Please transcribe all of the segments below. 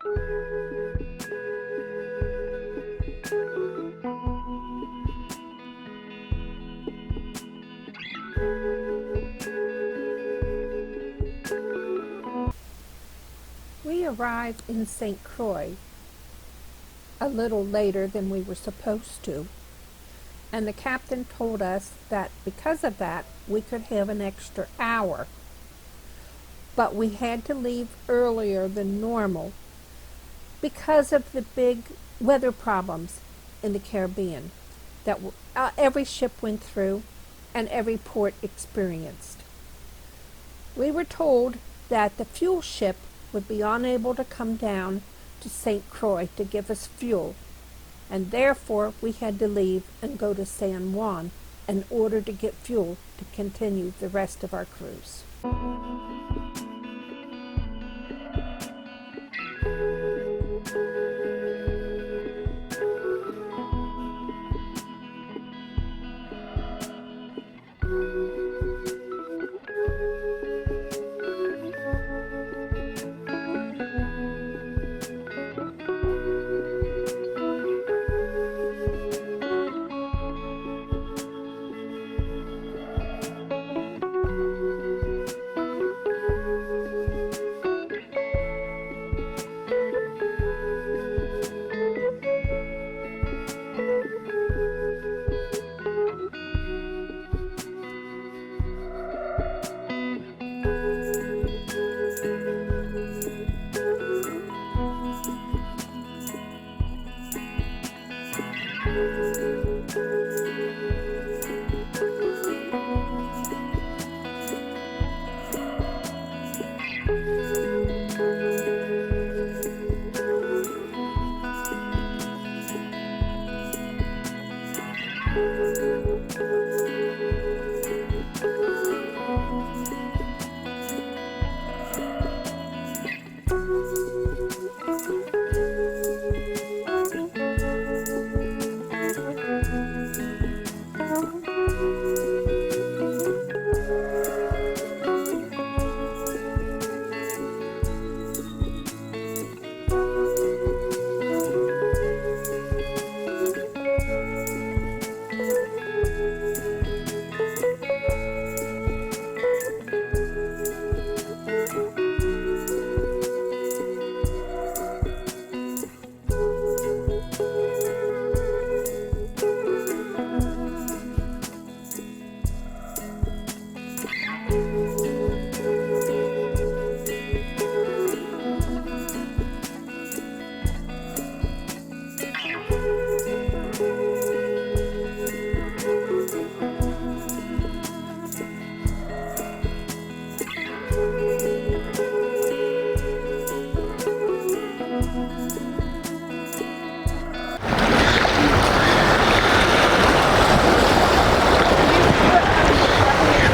We arrived in St. Croix a little later than we were supposed to, and the captain told us that because of that we could have an extra hour, but we had to leave earlier than normal because of the big weather problems in the Caribbean that every ship went through and every port experienced. We were told that the fuel ship would be unable to come down to St. Croix to give us fuel, and therefore we had to leave and go to San Juan in order to get fuel to continue the rest of our cruise.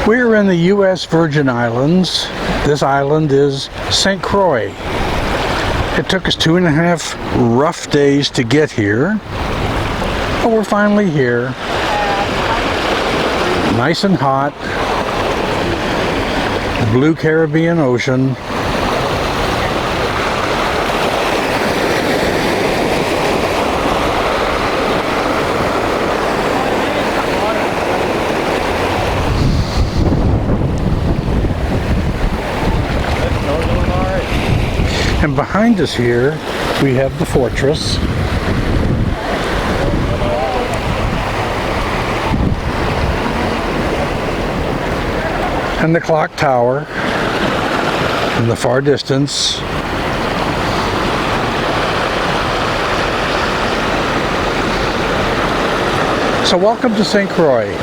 We're in the U.S. Virgin Islands. This island is St. Croix. It took us 2.5 rough days to get here, but we're finally here. Nice and hot. The blue Caribbean Ocean. And behind us here, we have the fortress. And the clock tower in the far distance. So welcome to St. Croix.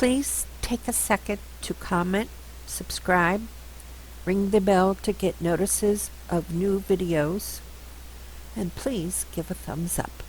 Please take a second to comment, subscribe, ring the bell to get notices of new videos, and please give a thumbs up.